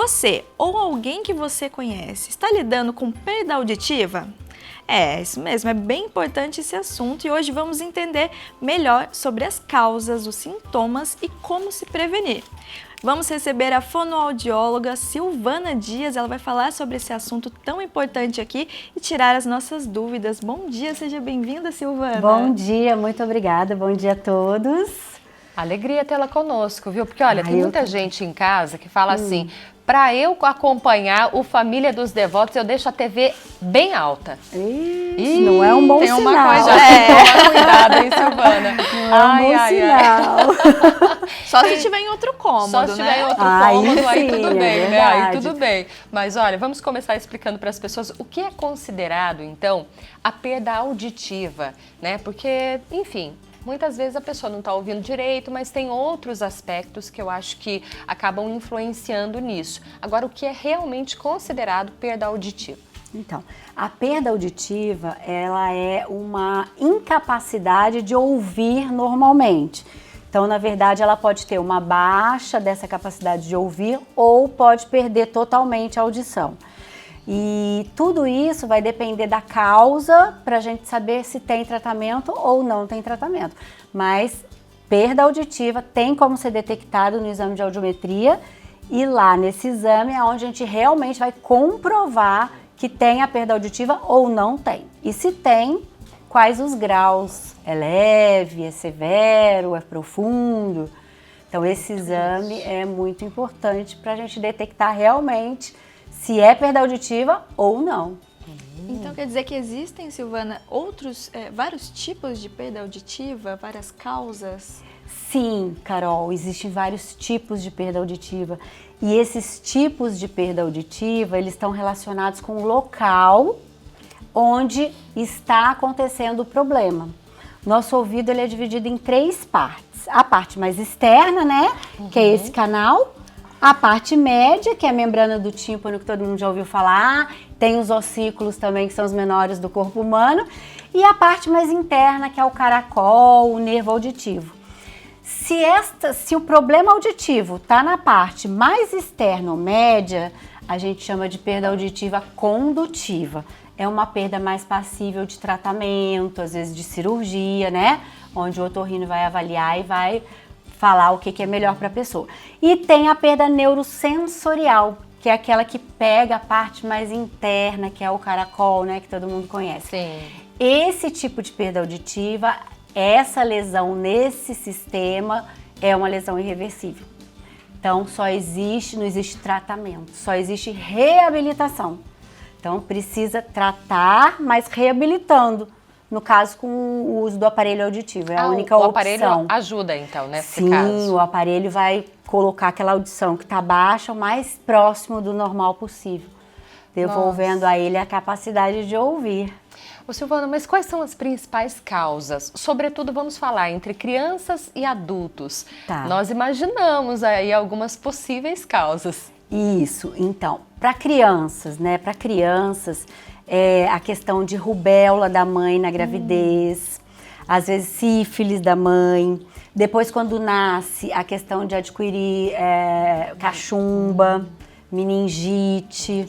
Você ou alguém que você conhece está lidando com perda auditiva? É, isso mesmo, é bem importante esse assunto e hoje vamos entender melhor sobre as causas, os sintomas e como se prevenir. Vamos receber a fonoaudióloga Silvana Dias, ela vai falar sobre esse assunto tão importante aqui e tirar as nossas dúvidas. Bom dia, seja bem-vinda, Silvana. Bom dia, muito obrigada, bom dia a todos. Alegria tê-la conosco, viu? Porque olha, tem muita gente em casa que fala assim, para eu acompanhar o Família dos Devotos, eu deixo a TV bem alta. Isso não é um bom tem sinal. Tem uma coisa, toma cuidado, hein, Silvana? Não é um bom sinal. Só se estiver em outro cômodo, Só se estiver em outro Aí cômodo, aí sim, tudo bem, é né? Aí verdade. tudo bem. Mas olha, vamos começar explicando para as pessoas o que é considerado, então, a perda auditiva, né? Porque, enfim, muitas vezes a pessoa não está ouvindo direito, mas tem outros aspectos que eu acho que acabam influenciando nisso. Agora, o que é realmente considerado perda auditiva? Então, a perda auditiva, ela é uma incapacidade de ouvir normalmente. Então, na verdade, ela pode ter uma baixa dessa capacidade de ouvir ou pode perder totalmente a audição. E tudo isso vai depender da causa para a gente saber se tem tratamento ou não tem tratamento. Mas perda auditiva tem como ser detectado no exame de audiometria e lá nesse exame é onde a gente realmente vai comprovar que tem a perda auditiva ou não tem. E se tem, quais os graus? É leve, é severo, é profundo? Então esse exame é muito importante para a gente detectar realmente se é perda auditiva ou não. Então quer dizer que existem, Silvana, vários tipos de perda auditiva, várias causas? Sim, Carol, existem vários tipos de perda auditiva. E esses tipos de perda auditiva, eles estão relacionados com o local onde está acontecendo o problema. Nosso ouvido ele é dividido em 3 partes. A parte mais externa, né, que é esse canal. A parte média, que é a membrana do tímpano, que todo mundo já ouviu falar. Tem os ossículos também, que são os menores do corpo humano. E a parte mais interna, que é o caracol, o nervo auditivo. Se o problema auditivo está na parte mais externa ou média, a gente chama de perda auditiva condutiva. É uma perda mais passível de tratamento, às vezes de cirurgia, né? Onde o otorrino vai avaliar e vai falar o que é melhor para a pessoa. E tem a perda neurosensorial, que é aquela que pega a parte mais interna, que é o caracol, né, que todo mundo conhece. Sim. Esse tipo de perda auditiva, essa lesão nesse sistema é uma lesão irreversível. Então não existe tratamento, só existe reabilitação. Então precisa tratar, mas reabilitando. No caso, com o uso do aparelho auditivo, é a única opção. O aparelho ajuda, então, nesse caso? Sim, o aparelho vai colocar aquela audição que está baixa o mais próximo do normal possível, devolvendo a ele a capacidade de ouvir. Ô Silvana, mas quais são as principais causas? Sobretudo, vamos falar entre crianças e adultos. Tá. Nós imaginamos aí algumas possíveis causas. Isso, então, para crianças, né, a questão de rubéola da mãe na gravidez, às vezes sífilis da mãe, depois quando nasce a questão de adquirir cachumba, meningite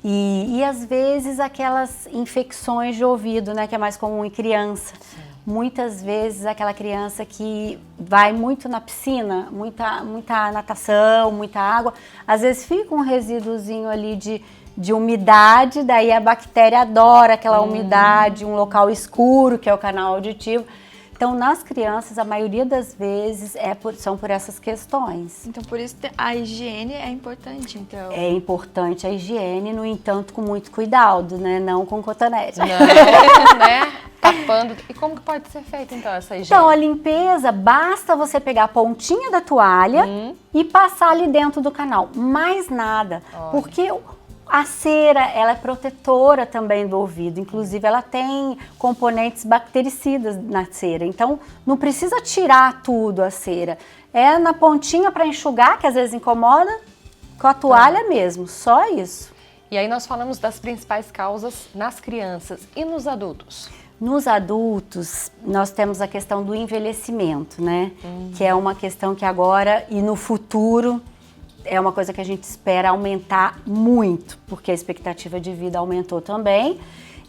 e às vezes aquelas infecções de ouvido, né, que é mais comum em criança. Sim. Muitas vezes aquela criança que vai muito na piscina, muita natação, muita água, às vezes fica um resíduozinho ali de umidade, daí a bactéria adora aquela umidade, um local escuro, que é o canal auditivo. Então, nas crianças, a maioria das vezes são por essas questões. Então, por isso a higiene é importante, então. É importante a higiene, no entanto, com muito cuidado, né? Não com cotonete. Não, né? Tapando. E como que pode ser feita, então, essa higiene? Então, a limpeza, basta você pegar a pontinha da toalha e passar ali dentro do canal. Mais nada. Olha. Porque a cera, ela é protetora também do ouvido, inclusive ela tem componentes bactericidas na cera, então não precisa tirar tudo a cera, é na pontinha para enxugar, que às vezes incomoda, com a toalha mesmo, só isso. E aí nós falamos das principais causas nas crianças e nos adultos. Nos adultos, nós temos a questão do envelhecimento, né? Que é uma questão que agora e no futuro é uma coisa que a gente espera aumentar muito, porque a expectativa de vida aumentou também.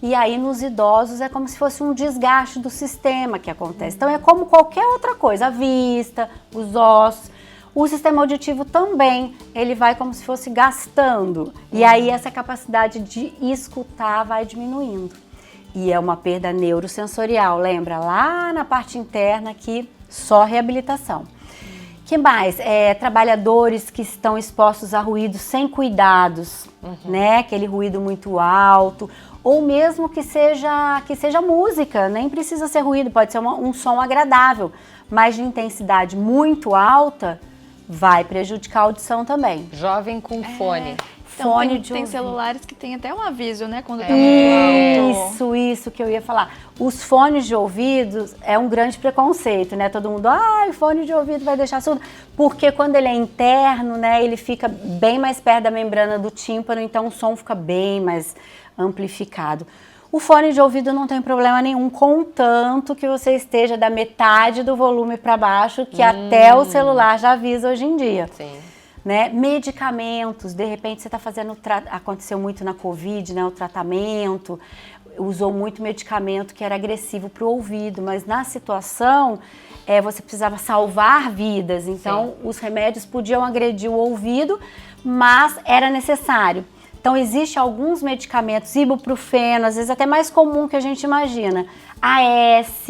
E aí nos idosos é como se fosse um desgaste do sistema que acontece. Então é como qualquer outra coisa, a vista, os ossos. O sistema auditivo também, ele vai como se fosse gastando. E aí essa capacidade de escutar vai diminuindo. E é uma perda neurosensorial, lembra? Lá na parte interna que só reabilitação. Que mais? Trabalhadores que estão expostos a ruídos sem cuidados, né? Aquele ruído muito alto, ou mesmo que seja música, nem precisa ser ruído, pode ser um som agradável, mas de intensidade muito alta, vai prejudicar a audição também. Jovem com fone. Então, Fone tem ouvido. celulares que tem até um aviso, né? Quando tá muito alto. Isso que eu ia falar. Os fones de ouvido é um grande preconceito, né? Todo mundo, o fone de ouvido vai deixar surdo. Porque quando ele é interno, né? Ele fica bem mais perto da membrana do tímpano, então o som fica bem mais amplificado. O fone de ouvido não tem problema nenhum, contanto que você esteja da metade do volume para baixo, que até o celular já avisa hoje em dia. Sim. Né? Medicamentos, de repente você está fazendo, aconteceu muito na Covid, né? O tratamento, usou muito medicamento que era agressivo para o ouvido, mas na situação você precisava salvar vidas, então os remédios podiam agredir o ouvido, mas era necessário. Então, existe alguns medicamentos, ibuprofeno, às vezes até mais comum que a gente imagina, AS,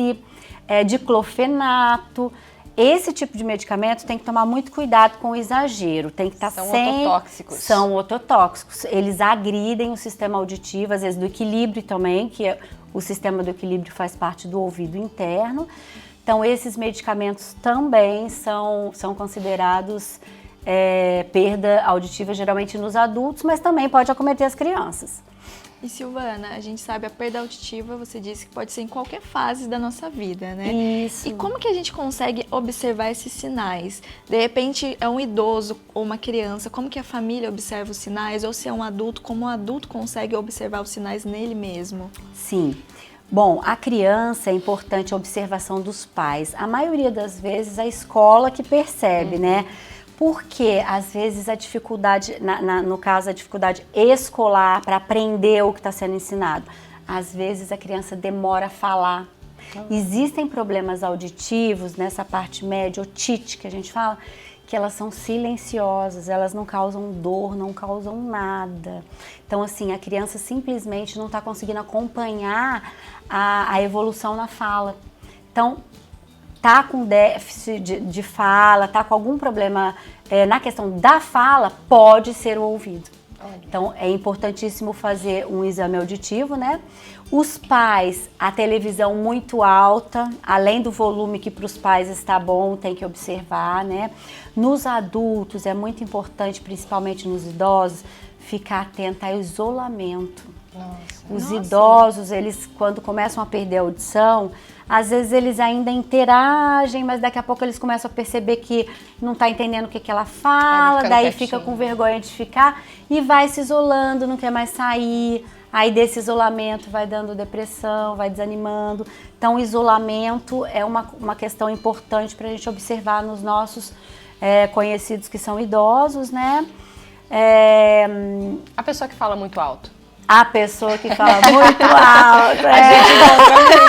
diclofenato. Esse tipo de medicamento tem que tomar muito cuidado com o exagero, tem que estar sempre... Ototóxicos. São ototóxicos. Eles agridem o sistema auditivo, às vezes do equilíbrio também, que o sistema do equilíbrio faz parte do ouvido interno. Então, esses medicamentos também são considerados... perda auditiva geralmente nos adultos, mas também pode acometer as crianças. E Silvana, a gente sabe, a perda auditiva, você disse que pode ser em qualquer fase da nossa vida, né? Isso. E como que a gente consegue observar esses sinais? De repente é um idoso ou uma criança, como que a família observa os sinais? Ou se é um adulto, como o adulto consegue observar os sinais nele mesmo? Sim. Bom, a criança é importante a observação dos pais. A maioria das vezes a escola que percebe, né? Porque, às vezes, a dificuldade, no caso, a dificuldade escolar para aprender o que está sendo ensinado. Às vezes, a criança demora a falar. Existem problemas auditivos nessa parte média, otite, que a gente fala, que elas são silenciosas, elas não causam dor, não causam nada. Então, assim, a criança simplesmente não está conseguindo acompanhar a evolução na fala. Então, tá com déficit de fala, tá com algum problema na questão da fala, pode ser o ouvido. Então, é importantíssimo fazer um exame auditivo, né? Os pais, a televisão muito alta, além do volume que para os pais está bom, tem que observar, né? Nos adultos, é muito importante, principalmente nos idosos, ficar atento ao isolamento. Os idosos, eles quando começam a perder a audição, às vezes eles ainda interagem, mas daqui a pouco eles começam a perceber que não está entendendo o que ela fala, daí fica com vergonha de ficar e vai se isolando, não quer mais sair. Aí desse isolamento vai dando depressão, vai desanimando. Então o isolamento é uma questão importante para a gente observar nos nossos conhecidos que são idosos, né? A pessoa que fala muito alto. A pessoa que fala muito alto. A gente encontra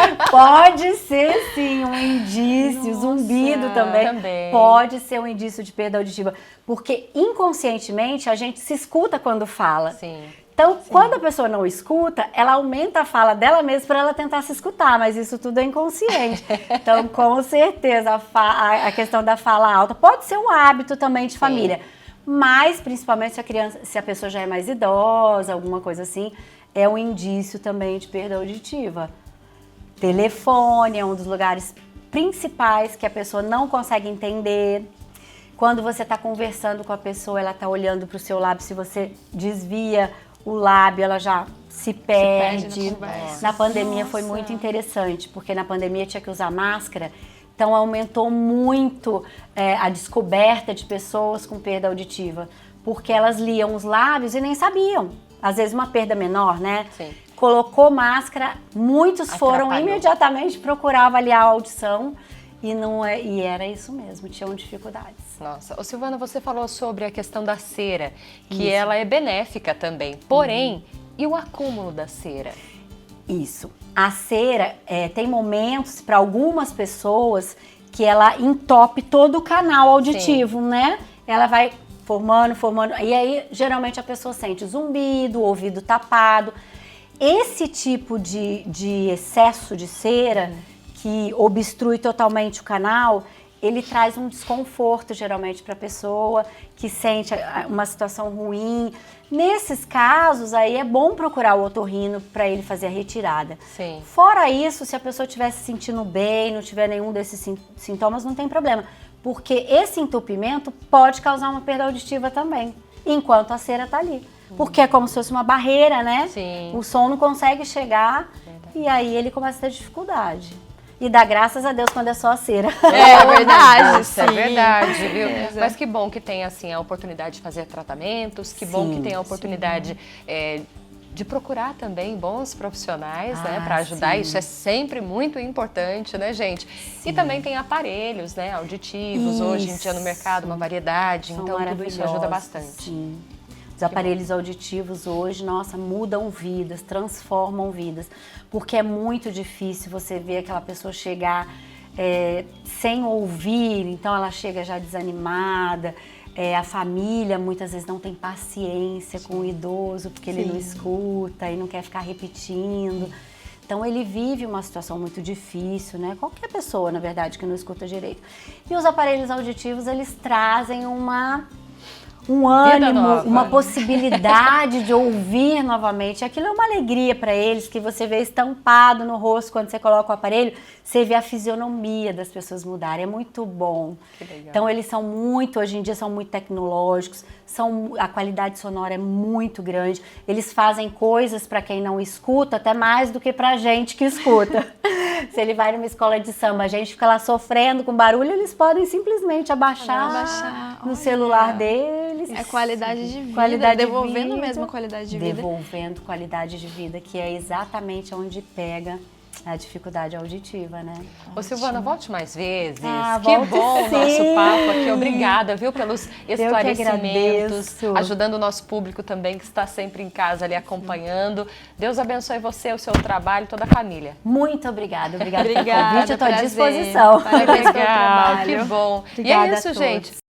muito. Pode ser sim um indício, zumbido também. Pode ser um indício de perda auditiva, porque inconscientemente a gente se escuta quando fala. Sim. Então, quando a pessoa não escuta, ela aumenta a fala dela mesma para ela tentar se escutar, mas isso tudo é inconsciente. Então, com certeza, a questão da fala alta pode ser um hábito também de família. Mas, principalmente se a pessoa já é mais idosa, alguma coisa assim, é um indício também de perda auditiva. Telefone é um dos lugares principais que a pessoa não consegue entender. Quando você está conversando com a pessoa, ela está olhando para o seu lábio, se você desvia o lábio, ela já se perde. Na pandemia foi muito interessante, porque na pandemia tinha que usar máscara. Então, aumentou muito a descoberta de pessoas com perda auditiva, porque elas liam os lábios e nem sabiam. Às vezes, uma perda menor, né? Sim. Colocou máscara, muitos foram imediatamente procurar avaliar a audição e não é, e era isso mesmo, tinham dificuldades. Nossa, ô Silvana, você falou sobre a questão da cera, que ela é benéfica também. Porém, e o acúmulo da cera? Isso. A cera tem momentos para algumas pessoas que ela entope todo o canal auditivo, né? Ela vai formando, e aí geralmente a pessoa sente zumbido, ouvido tapado. Esse tipo de excesso de cera que obstrui totalmente o canal, ele traz um desconforto geralmente para a pessoa que sente uma situação ruim. Nesses casos, aí é bom procurar o otorrino para ele fazer a retirada. Sim. Fora isso, se a pessoa estiver se sentindo bem, não tiver nenhum desses sintomas, não tem problema. Porque esse entupimento pode causar uma perda auditiva também, enquanto a cera está ali. Porque é como se fosse uma barreira, né? Sim. O som não consegue chegar e aí ele começa a ter dificuldade. E dá graças a Deus quando é só a cera. É verdade, Isso é verdade, viu? Mas que bom que tem assim a oportunidade de fazer tratamentos, que bom que tem a oportunidade de procurar também bons profissionais, né, para ajudar. Isso é sempre muito importante, né, gente? E também tem aparelhos, né, auditivos, hoje em dia no mercado, uma variedade, São então tudo isso ajuda bastante. Sim. Os aparelhos auditivos hoje, nossa, mudam vidas, transformam vidas, porque é muito difícil você ver aquela pessoa chegar sem ouvir, então ela chega já desanimada, a família muitas vezes não tem paciência com o idoso, porque ele não escuta e não quer ficar repetindo. Então ele vive uma situação muito difícil, né? Qualquer pessoa, na verdade, que não escuta direito. E os aparelhos auditivos, eles trazem um ânimo, uma possibilidade de ouvir novamente. Aquilo é uma alegria para eles, que você vê estampado no rosto quando você coloca o aparelho, você vê a fisionomia das pessoas mudarem, é muito bom. Que legal. Então eles são hoje em dia são muito tecnológicos, a qualidade sonora é muito grande, eles fazem coisas para quem não escuta, até mais do que pra gente que escuta. Se ele vai numa escola de samba, a gente fica lá sofrendo com barulho, eles podem simplesmente abaixar no celular deles. É qualidade de vida, devolvendo mesmo a qualidade de vida. Devolvendo qualidade de vida, que é exatamente onde pega a dificuldade auditiva, né? Ô Silvana, volte mais vezes. Que bom o nosso papo aqui. Obrigada, viu, pelos esclarecimentos, ajudando o nosso público também, que está sempre em casa ali acompanhando. Deus abençoe você, o seu trabalho, toda a família. Muito obrigada pelo Obrigada, convite, eu estou à prazer. disposição. Parabéns pelo Legal, trabalho. que bom. Obrigada E é isso, a todos. gente.